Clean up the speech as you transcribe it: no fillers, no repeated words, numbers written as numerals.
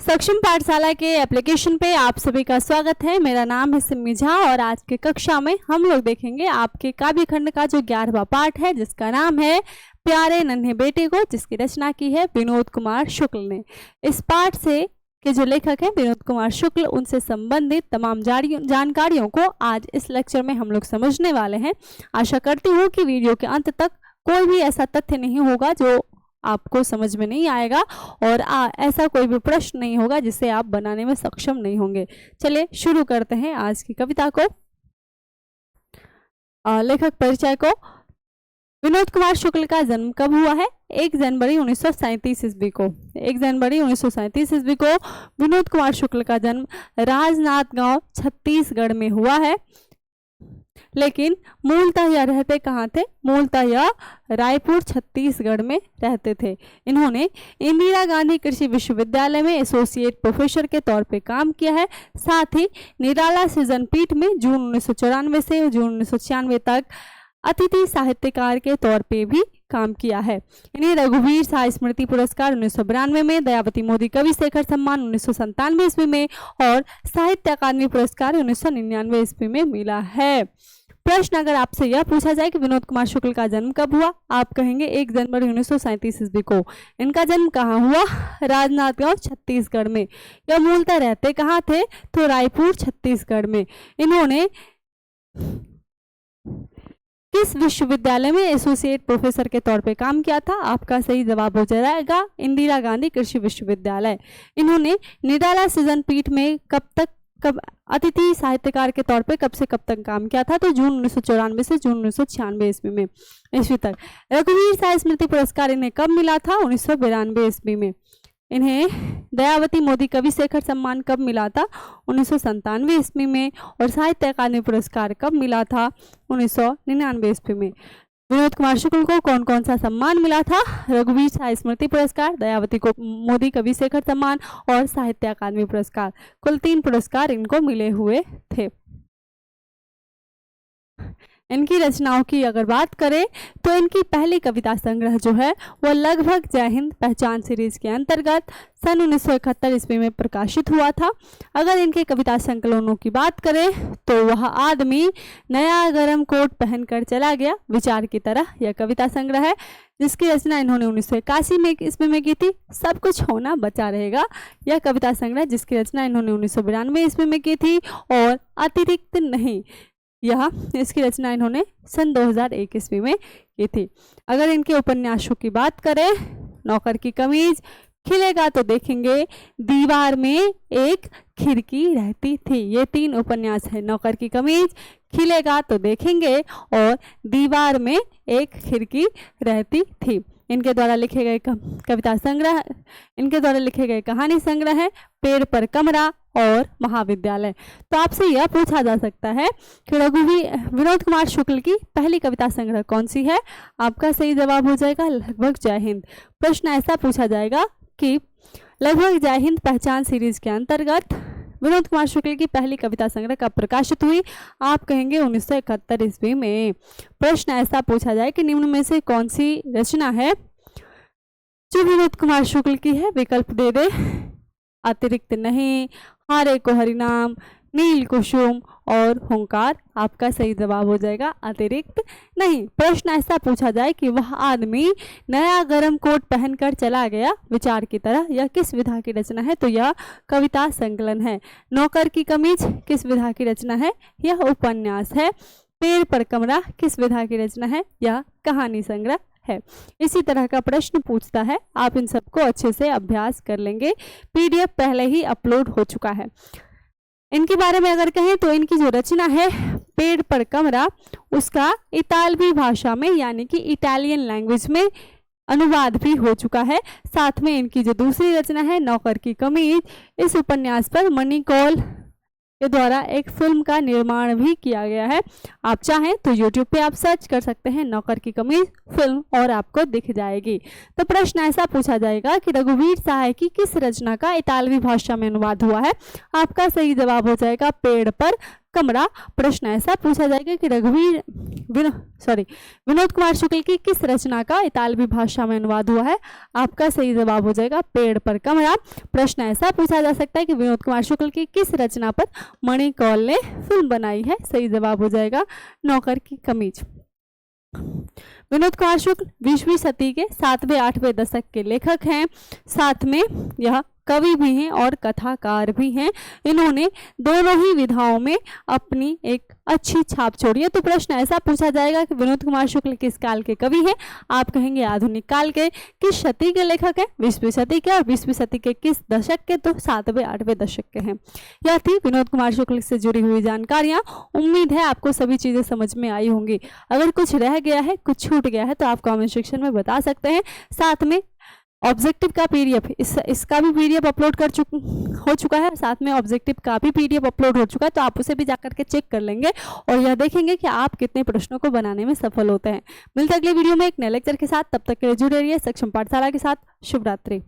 सक्षम पाठशाला के एप्लीकेशन पे आप सभी का स्वागत है। मेरा नाम है सिमी झा और आज की कक्षा में हम लोग देखेंगे आपके काव्य खंड का जो 11वां पाठ है, जिसका नाम है प्यारे नन्हे बेटे को, जिसकी रचना की है विनोद कुमार शुक्ल ने। इस पाठ से के जो लेखक हैं विनोद कुमार शुक्ल, उनसे संबंधित तमाम जानकारियों को आज इस लेक्चर में हम लोग समझने वाले हैं। आशा करती हूँ कि वीडियो के अंत तक कोई भी ऐसा तथ्य नहीं होगा जो आपको समझ में नहीं आएगा और ऐसा कोई भी प्रश्न नहीं होगा जिसे आप बनाने में सक्षम नहीं होंगे। चलिए शुरू करते हैं आज की कविता को। लेखक परिचय को। विनोद कुमार शुक्ल का जन्म कब हुआ है? 1 जनवरी 1937 ईस्वी को। 1 जनवरी 1937 ईस्वी को विनोद कुमार शुक्ल का जन्म राजनांदगांव छत्तीसगढ़ में हुआ है। लेकिन मूलतः यह रहते कहाँ थे? मूलतः यह रायपुर छत्तीसगढ़ में रहते थे। इन्होंने इंदिरा गांधी कृषि विश्वविद्यालय में एसोसिएट प्रोफेसर के तौर पे काम किया है। साथ ही निराला सृजन पीठ में जून 1994 से जून 1996 तक अतिथि साहित्यकार के तौर पे भी काम किया है। इन्हें रघुवीर शाह स्मृति पुरस्कार 1992 में, दयावती मोदी कवि शेखर सम्मान 1997 ईस्वी में और साहित्य अकादमी पुरस्कार 1999 ईस्वी में मिला है। प्रश्न अगर आपसे यह पूछा जाए कि विनोद कुमार शुक्ल का जन्म कब हुआ, आप कहेंगे 1 जनवरी 1937 ईस्वी को। इनका जन्म कहाँ हुआ? राजनांदगांव छत्तीसगढ़ में। यह मूलतः रहते कहाँ थे? तो रायपुर छत्तीसगढ़ में। इन्होंने किस विश्वविद्यालय में एसोसिएट प्रोफेसर के तौर पे काम किया था? आपका सही जवाब हो जाएगा इंदिरा गांधी कृषि विश्वविद्यालय। इन्होंने निराला सृजन पीठ में कब अतिथि साहित्यकार के तौर पे कब से कब तक काम किया था? तो जून 1994 से जून 1996 ईस्वी तक। रघुवीर शाह स्मृति पुरस्कार इन्हें कब मिला था? 1992 ईस्वी में। इन्हें दयावती मोदी कवि शेखर सम्मान कब मिला था? 1997 ईस्वी में। और साहित्य अकादमी पुरस्कार कब मिला था? 1999 ईस्वी में। विनोद कुमार शुक्ल को कौन कौन सा सम्मान मिला था? रघुवीर शाह स्मृति पुरस्कार, दयावती मोदी कवि शेखर सम्मान और साहित्य अकादमी पुरस्कार। कुल 3 पुरस्कार इनको मिले हुए थे। इनकी रचनाओं की अगर बात करें तो इनकी पहली कविता संग्रह जो है वो लगभग जय हिंद पहचान सीरीज के अंतर्गत सन 1971 ईस्वी में प्रकाशित हुआ था। अगर इनके कविता संकलनों की बात करें तो वह आदमी नया गरम कोट पहनकर चला गया, विचार की तरह यह कविता संग्रह है, जिसकी रचना इन्होंने 1981 ईस्वी में की थी। सब कुछ होना बचा रहेगा यह कविता संग्रह, जिसकी रचना इन्होंने 1992 ईस्वी में की थी। और अतिरिक्त नहीं, इसकी रचना इन्होंने सन 2001 ईस्वी में की थी। अगर इनके उपन्यासों की बात करें, नौकर की कमीज, खिलेगा तो देखेंगे, दीवार में एक खिड़की रहती थी। ये 3 उपन्यास है, नौकर की कमीज, खिलेगा तो देखेंगे और दीवार में एक खिड़की रहती थी। इनके द्वारा लिखे गए कविता संग्रह, इनके द्वारा लिखे गए कहानी संग्रह है पेड़ पर कमरा और महाविद्यालय। तो आपसे यह पूछा जा सकता है कि विनोद कुमार शुक्ल की पहली कविता संग्रह कौन सी है? आपका सही जवाब हो जाएगा लगभग जय हिंद। प्रश्न ऐसा पूछा जाएगा कि लगभग जय हिंद पहचान सीरीज के अंतर्गत विनोद कुमार शुक्ल की पहली कविता संग्रह कब प्रकाशित हुई? आप कहेंगे 1971 ईस्वी में। प्रश्न ऐसा पूछा जाए कि निम्न में से कौन सी रचना है जो विनोद कुमार शुक्ल की है? विकल्प दे दे। अतिरिक्त नहीं, हारे को हरिनाम, नील कुसुम और हुंकार। आपका सही जवाब हो जाएगा अतिरिक्त नहीं। प्रश्न ऐसा पूछा जाए कि वह आदमी नया गरम कोट पहनकर चला गया, विचार की तरह, यह किस विधा की रचना है? तो यह कविता संकलन है। नौकर की कमीज किस विधा की रचना है? यह उपन्यास है। पेड़ पर कमरा किस विधा की रचना है? यह कहानी संग्रह है। इसी तरह का प्रश्न पूछता है, आप इन सबको अच्छे से अभ्यास कर लेंगे। पीडीएफ पहले ही अपलोड हो चुका है। इनके बारे में अगर कहें तो इनकी जो रचना है पेड़ पर कमरा, उसका इतालवी भाषा में यानी कि इटालियन लैंग्वेज में अनुवाद भी हो चुका है। साथ में इनकी जो दूसरी रचना है नौकर की कमीज, इस उपन्यास पर मणिकौल के द्वारा एक फिल्म का निर्माण भी किया गया है। आप चाहें तो YouTube पे आप सर्च कर सकते हैं नौकर की कमीज फिल्म और आपको दिख जाएगी। तो प्रश्न ऐसा पूछा जाएगा कि रघुवीर शाह की किस रचना का इतालवी भाषा में अनुवाद हुआ है? आपका सही जवाब हो जाएगा पेड़ पर कमरा। प्रश्न ऐसा पूछा जाएगा कि विनोद कुमार शुक्ल की किस रचना का इतालवी भाषा में अनुवाद हुआ है? आपका सही जवाब हो जाएगा पेड़ पर कमरा। प्रश्न ऐसा पूछा जा सकता है कि विनोद कुमार शुक्ल की किस रचना पर मणि कौल ने फिल्म बनाई है? सही जवाब हो जाएगा नौकर की कमीज। विनोद कुमार शुक्ल 20वीं सदी के 7वें 8वें दशक के लेखक हैं, साथ में यह कवि भी हैं और कथाकार भी हैं। इन्होंने दोनों ही विधाओं में अपनी एक अच्छी छाप छोड़ी है। तो प्रश्न ऐसा पूछा जाएगा कि विनोद कुमार शुक्ल किस काल के कवि हैं? आप कहेंगे आधुनिक काल के। किस शती के लेखक हैं? 20वीं सदी के। और 20वीं सदी के किस दशक के? तो 7वें 8वें दशक के हैं। यह थी विनोद कुमार शुक्ल से जुड़ी हुई जानकारियाँ। उम्मीद है आपको सभी चीज़ें समझ में आई होंगी। अगर कुछ रह गया है, कुछ छूट गया है, तो आप कॉमेंट सेक्शन में बता सकते हैं। साथ में ऑब्जेक्टिव का पीडीएफ इसका भी पीडीएफ अपलोड हो चुका है। साथ में ऑब्जेक्टिव का भी पीडीएफ अपलोड हो चुका है, तो आप उसे भी जाकर के चेक कर लेंगे और यह देखेंगे कि आप कितने प्रश्नों को बनाने में सफल होते हैं। मिलते हैं अगले वीडियो में एक नए लेक्चर के साथ। तब तक के लिए जुड़े रहिए सक्षम पाठशाला के साथ। शुभ रात्रि।